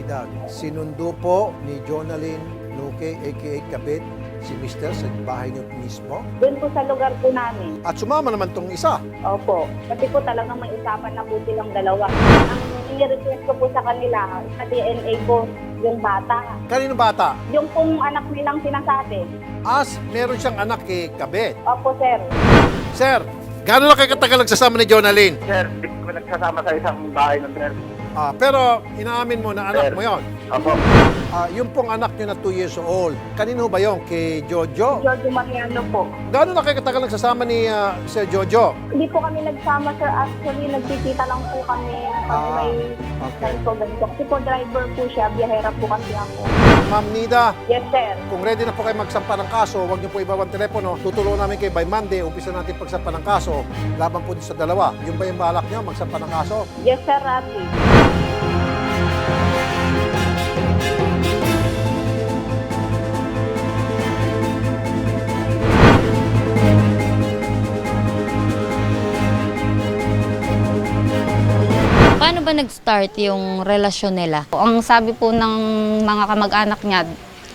Natividad. Sinundo po ni Jonalyn Nuque aka Kabit si Mr. sa bahay niyo mismo. Doon po sa lugar po namin. At sumama naman tong isa. Opo. Kasi po talagang may usapan na po silang dalawa. Ang i-request ko po sa kanila, sa DNA ko, yung bata. Kanino bata? Yung pong anak nilang sinasabi. Meron siyang anak kay Kabit. Opo, sir. Sir, gaano na kayo katagal nagsasama ni Jonalyn? Sir, di ko nagsasama sa isang bahay ng sir. Pero inaamin mo na anak Sir. mo yon. Opo. Yung pong anak nyo na 2 years old, kanino ba yon? Kay Jojo? Giorgio Mariano po. Gaano na kayo katagal nagsasama ni Sir Jojo? Hindi po kami nagsama, sir. Actually, nagkikita lang po kami pag may okay. time po ganito. Kasi po driver po siya, biyahera po kasi ako. Ma'am Nida, Yes, sir. kung ready na po kayo magsampa ng kaso, huwag niyo po ibabang telepono. Tutulungan namin kayo by Monday. Umpisa natin pagsampa ng kaso. Laban po din sa dalawa. Yung ba yung balak niyo, magsampa ng kaso? Yes, sir, Rafi. Paano ba nag-start yung relasyon nila? Ang sabi po ng mga kamag-anak niya,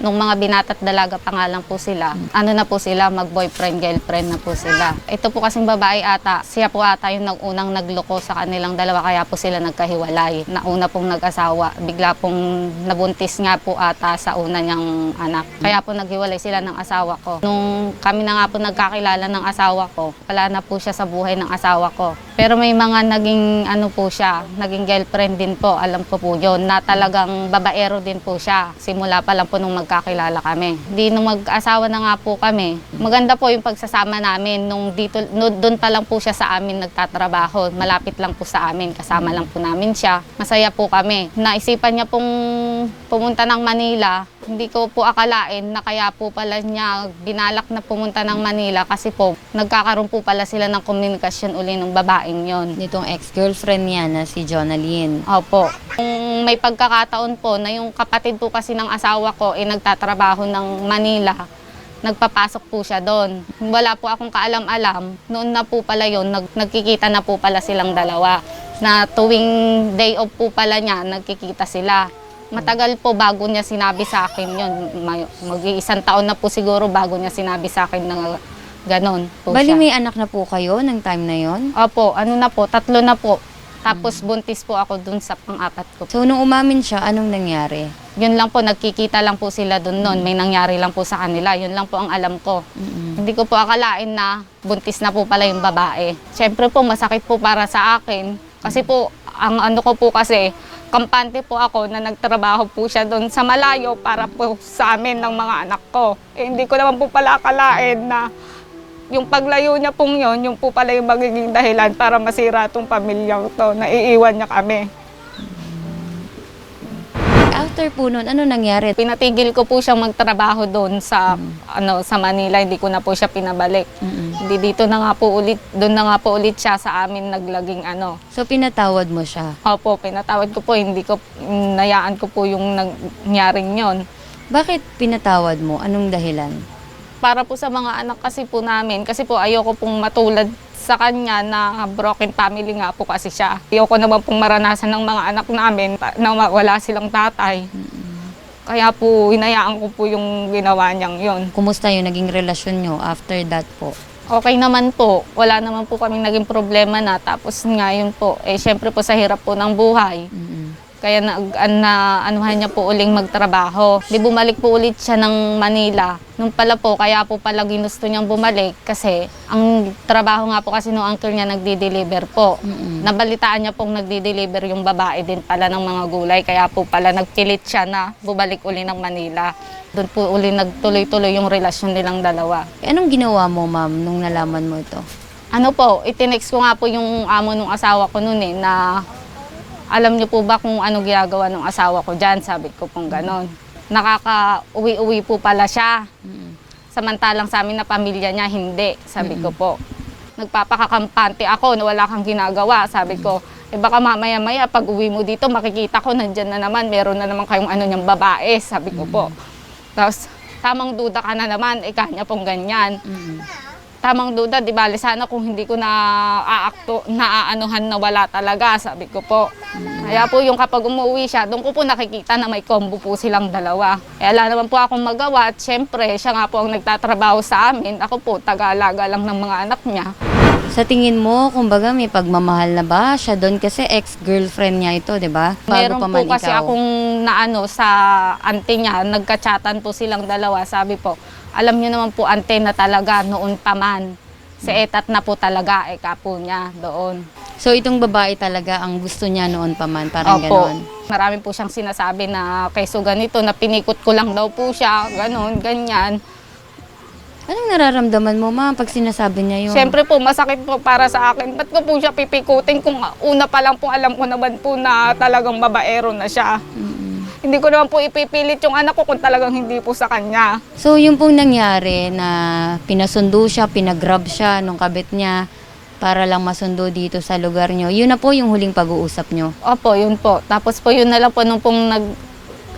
nung mga binata't dalaga pa nga lang po sila, ano na po sila, mag-boyfriend, girlfriend na po sila. Ito po kasing babae ata, siya po ata yung unang nagloko sa kanilang dalawa, kaya po sila nagkahiwalay. Nauna pong nag-asawa, bigla pong nabuntis nga po ata sa una niyang anak. Kaya po naghiwalay sila ng asawa ko. Nung kami na nga po nagkakilala ng asawa ko, wala na po siya sa buhay ng asawa ko. Pero may mga naging ano po siya, naging girlfriend din po, alam ko po yun, na talagang babaero din po siya. Simula pa lang po nung magkakilala kami. Di nung mag-asawa na nga po kami, maganda po yung pagsasama namin. Nung dito, doon pa lang po siya sa amin nagtatrabaho. Malapit lang po sa amin, kasama lang po namin siya. Masaya po kami. Naisipan niya pong pumunta ng Manila. Hindi ko po akalain na kaya po pala niya binalak na pumunta ng Manila kasi po nagkakaroon po pala sila ng komunikasyon uli ng babaeng yon. Nitong ex-girlfriend niya na si Jonalyn. Opo. Kung may pagkakataon po na yung kapatid po kasi ng asawa ko ay nagtatrabaho ng Manila, nagpapasok po siya doon. Wala po akong kaalam-alam. Noon na po pala yun, nagkikita na po pala silang dalawa. Na tuwing day off po pala niya, nagkikita sila. Matagal po bago niya sinabi sa akin yun. Mag-iisang taon na po siguro bago niya sinabi sa akin na ganon po Bali siya. may anak na po kayo ng time na yon? Opo, ano na po, 3 na po. Tapos buntis po ako dun sa pang-apat ko. So nung umamin siya, anong nangyari? Yun lang po, nagkikita lang po sila dun noon. May nangyari lang po sa kanila. Yun lang po ang alam ko. Hindi ko po akalain na buntis na po pala yung babae. Siyempre po, masakit po para sa akin. Kasi po, ang ano ko po kasi, kampante po ako na nagtrabaho po siya doon sa malayo para po sa amin ng mga anak ko. Eh, hindi ko naman po pala akalain na yung paglayo niya pong yun, yung po pala yung magiging dahilan para masira itong pamilyang to, na iiwan niya kami. After po nun, ano nangyari? Pinatigil ko po siyang magtrabaho doon sa sa Manila, hindi ko na po siya pinabalik. Hindi dito na nga po ulit, doon na nga po ulit siya sa amin naglaging ano. So pinatawad mo siya? Opo, pinatawad ko po, hindi ko, nayaan ko po yung nangyaring yon. Bakit pinatawad mo? Anong dahilan? Para po sa mga anak kasi po namin, kasi po ayoko pong matulad sa kanya na broken family nga po kasi siya. Ayoko naman pong maranasan ng mga anak namin na wala silang tatay. Kaya po, hinayaan ko po yung ginawa niyang yon. Kumusta yung naging relasyon nyo after that po? Okay naman po, wala naman po kaming naging problema na. Tapos nga yun po, syempre po sa hirap po ng buhay. Kaya anuhan niya po uling magtrabaho. Di bumalik po ulit siya ng Manila. Nung pala po, kaya po pala ginusto niyang bumalik kasi ang trabaho nga po kasi nung uncle niya nagdi-deliver po. Nabalitaan niya pong nagdi-deliver yung babae din pala ng mga gulay. Kaya po pala nagpilit siya na bumalik uli ng Manila. Doon po uli nagtuloy-tuloy yung relasyon nilang dalawa. Anong ginawa mo, ma'am, nung nalaman mo ito? Ano po, itinext ko nga po yung amo ng asawa ko noon na alam niyo po ba kung ano ginagawa ng asawa ko dyan? Sabi ko pong ganon. Nakaka-uwi-uwi po pala siya. Samantalang sa amin na pamilya niya, hindi. Sabi ko po. Nagpapakakampante ako na wala kang ginagawa. Sabi ko, baka mamaya-maya pag uwi mo dito, makikita ko nandyan na naman. Meron na naman kayong ano niyang babae. Sabi ko po. Tapos, tamang duda ka na naman. Kanya pong ganyan. Tamang duda, di bali sana kung hindi ko naaanuhan na wala talaga, sabi ko po. Kaya po yung kapag umuwi siya, doon ko po nakikita na may combo po silang dalawa. Kaya wala naman po akong magawa at syempre siya nga po ang nagtatrabaho sa amin. Ako po, taga-alaga lang ng mga anak niya. Sa tingin mo, kumbaga may pagmamahal na ba siya doon kasi ex-girlfriend niya ito, 'di ba? Meron pa po man kasi ikaw. akong naano sa ante niya, nagka-chatan po silang dalawa. Sabi po, alam niyo naman po ante na talaga noon pa man. Si etat na po talaga, eka po niya doon. So itong babae talaga ang gusto niya noon pa man, parang ganon. Marami po siyang sinasabi na kayso ganito, na pinikot ko lang daw po siya, ganon, ganyan. Anong nararamdaman mo, ma'am, pag sinasabi niya yun? Siyempre po, masakit po para sa akin. Ba't ko po siya pipikutin kung una pa lang po alam ko naman po na talagang babaero na siya. Hindi ko naman po ipipilit yung anak ko kung talagang hindi po sa kanya. So yung pong nangyari na pinasundo siya, pinagrab siya nung kabit niya para lang masundo dito sa lugar niyo, yun na po yung huling pag-uusap niyo? Opo, yun po. Tapos po yun na lang po nung pong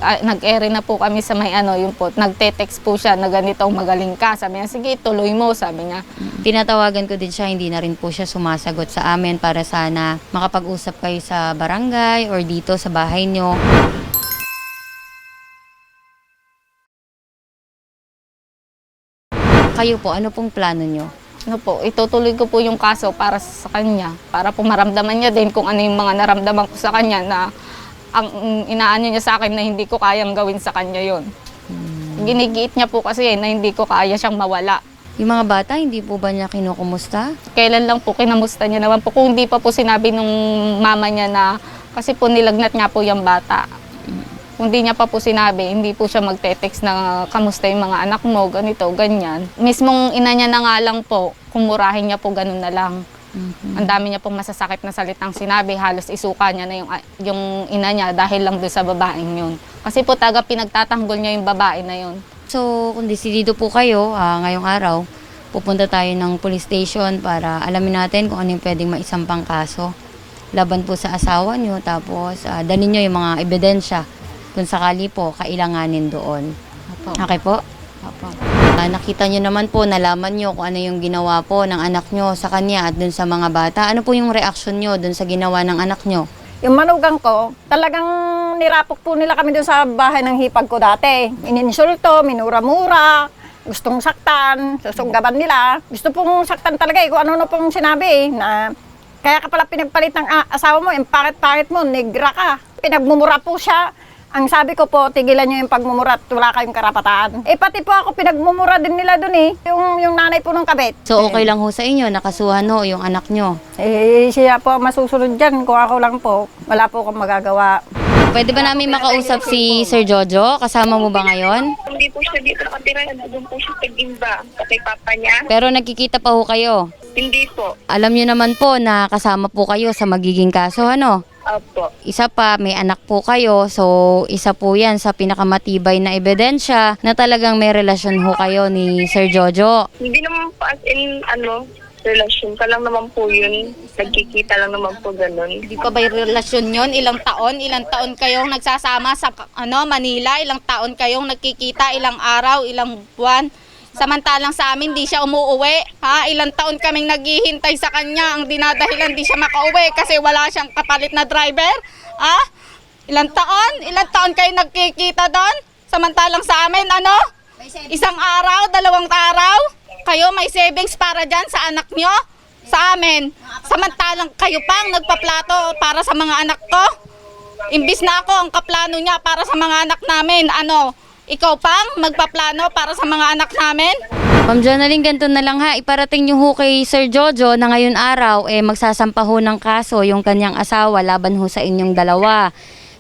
nag-ere na po kami sa may yun po, nagte-text po siya na ganito, magaling ka. Sabi niya, sige, tuloy mo, sabi niya. Tinatawagan ko din siya, hindi na rin po siya sumasagot sa amin para sana makapag-usap kayo sa barangay or dito sa bahay niyo. Kayo po, ano pong plano niyo? Ano po, itutuloy ko po yung kaso para sa kanya. Para po maramdaman niya din kung ano yung mga naramdaman ko sa kanya na ang inaano niya sa akin na hindi ko kayang gawin sa kanya yon. Ginigiit niya po kasi na hindi ko kaya siyang mawala. Yung mga bata, hindi po ba niya kinukumusta? Kailan lang po kinamusta niya naman po. Kung hindi pa po sinabi nung mama niya na kasi po nilagnat nga po yung bata. Kung di niya pa po sinabi, hindi po siya magte-text na kamusta yung mga anak mo, ganito, ganyan. Mismong ina niya na nga lang po, kumurahin niya po ganun na lang. Ang dami niya pong masasakit na salitang sinabi, halos isuka niya na yung ina niya dahil lang doon sa babaeng yun. Kasi po taga pinagtatanggol niya yung babae na yun. So, kung desidido po kayo, ngayong araw, pupunta tayo ng police station para alamin natin kung ano yung pwedeng maisampang kaso laban po sa asawa niyo, tapos dalhin niyo yung mga ebidensya kung sakali po kailanganin doon. Opo. Okay po? Opo. Nakita niyo naman po, nalaman niyo kung ano yung ginawa po ng anak niyo sa kanya at dun sa mga bata. Ano po yung reaksyon niyo dun sa ginawa ng anak niyo? Yung manugang ko, talagang nirapok po nila kami doon sa bahay ng hipag ko dati. Ininsulto, minura-mura, gustong saktan, susunggaban nila. Gusto pong saktan talaga kung ano pong sinabi na kaya ka pala pinagpalit ng asawa mo, yung pangit-pangit mo, negra ka. Pinagmumura po siya. Ang sabi ko po, tigilan nyo yung pagmumura at wala kayong karapatan. Pati po ako, pinagmumura din nila dun yung nanay po ng kabit. So okay lang ho sa inyo, nakasuhan ho yung anak niyo. Siya po ang masusunod dyan, kung ako lang po, wala po akong magagawa. Pwede ba namin makausap si Sir Jojo? Kasama mo ba ngayon? Hindi po siya dito nakatira, nandun po siya sa Gimba, kay papa niya. Pero nagkikita pa ho kayo. Hindi po. Alam niyo naman po na kasama po kayo sa magiging kaso, ano? Opo. Isa pa, may anak po kayo, so isa po yan sa pinakamatibay na ebidensya na talagang may relasyon ho kayo ni Sir Jojo. Hindi naman po as in, relasyon ka lang naman po yun. Nagkikita lang naman po ganun. Hindi pa ba yung relasyon yun? Ilang taon kayong nagsasama sa Manila, ilang taon kayong nagkikita, ilang araw, ilang buwan. Samantalang sa amin, di siya umuuwi. Ilang taon kaming naghihintay sa kanya. Ang dinadahilan, di siya makauwi kasi wala siyang kapalit na driver. Ilang taon kayo nagkikita doon? Samantalang sa amin, isang araw, 2 araw. Kayo may savings para dyan sa anak nyo? Sa amin. Samantalang kayo pang nagpaplato para sa mga anak ko. Imbis na ako ang kaplano niya para sa mga anak namin. Ikaw pang magpaplano para sa mga anak namin? Ma'am Jonaline, ganito na lang ha. Iparating niyo ho kay Sir Jojo na ngayon araw, magsasampa ho ng kaso yung kanyang asawa laban ho sa inyong dalawa.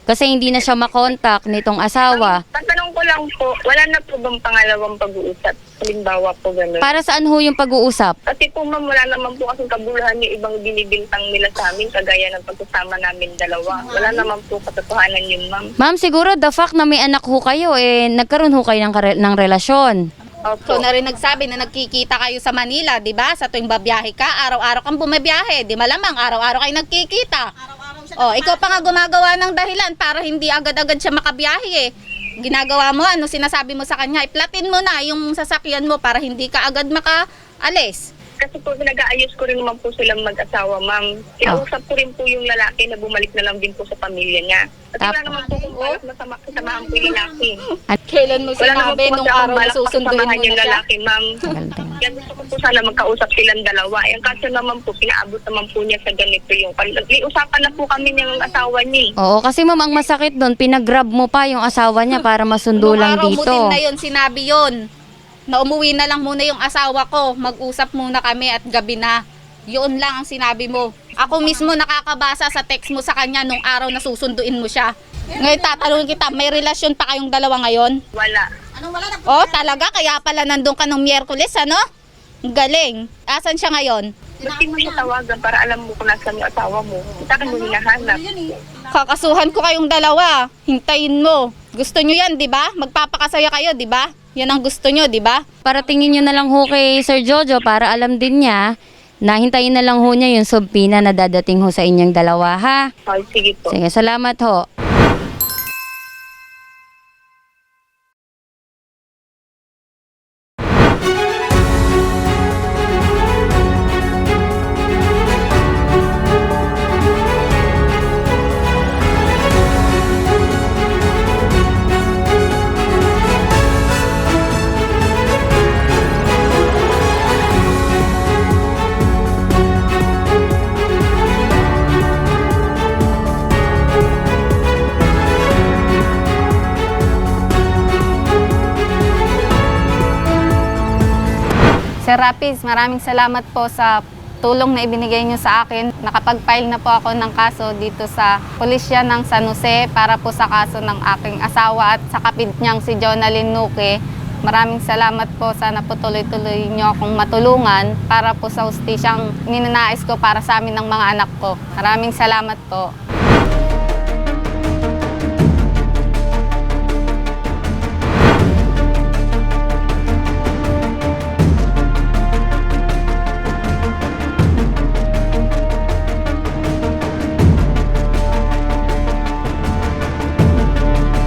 Kasi hindi na siya makontak nitong asawa. Tatanong ko lang po, wala na po bang pangalawang pag-uusap? Halimbawa po gano'n. Para saan ho yung pag-uusap? Kasi po ma'am, wala naman po kasing kabuluhan yung ibang binibintang nila sa amin, kagaya ng pagsasama namin dalawa. Wala naman po katotohanan yun ma'am. Ma'am, siguro the fact na may anak ho kayo, nagkaroon ho kayo ng relasyon. Opo. So na rin nagsabi na nagkikita kayo sa Manila, di ba? Sa tuwing babiyahe ka, araw-araw kang bumabiyahe. Di malamang, araw-araw kayo nagkikita. Ikaw pa nga gumagawa ng dahilan para hindi agad-agad siya makabiyahe Ginagawa mo, sinasabi mo sa kanya, iplatin mo na yung sasakyan mo para hindi ka agad makaalis. Kasi po nag-aayos ko rin naman po silang mag-asawa, ma'am. Kinausap ko rin po yung lalaki na bumalik na lang din po sa pamilya niya. Kasi wala naman po kung balak na kasamahan po yung lalaki. Kailan mo Wala naman sinabi po nung kasi akong araw na balak susunduin pakasamahan mo yung na siya? lalaki, ma'am. Kaya gusto ko po sana magkausap silang dalawa. Yung kaso naman po, pinaabot naman po niya sa ganito yung... May usapan na po kami niyang asawa niya. Oo, kasi ma'am, ang masakit doon, pinag-grab mo pa yung asawa niya para masundo Nung lang araw mo dito. din na yun, sinabi yun. Na umuwi na lang muna yung asawa ko. Mag-usap muna kami at gabi na. Yun lang ang sinabi mo. Ako mismo nakakabasa sa text mo sa kanya nung araw na susunduin mo siya. Ngayon tatanungin kita, may relasyon pa kayong dalawa ngayon? Wala. Oh, talaga? Kaya pala nandun ka nung Miyerkules, ano? Ang galing. Asan siya ngayon? Ba't di mo siya tawagan para alam mo kung nasaan yung asawa mo? Sa akin mo hinahanap. Kakasuhan ko kayong dalawa. Hintayin mo. Gusto nyo yan, di ba? Magpapakasaya kayo, di ba? Yan ang gusto nyo, di ba? Para tingin nyo na lang ho kay Sir Jojo para alam din niya na hintayin na lang ho niya yung subpina na dadating ho sa inyong dalawa, ha? Okay, sige po. Sige, salamat ho. Sir Rapis, maraming salamat po sa tulong na ibinigay niyo sa akin. Nakapag-file na po ako ng kaso dito sa pulisya ng San Jose para po sa kaso ng aking asawa at sa kapit niyang si Jonalyn Nuque. Maraming salamat po. Sana po tuloy-tuloy niyo akong matulungan para po sa hustisyang ninanais ko para sa amin ng mga anak ko. Maraming salamat po.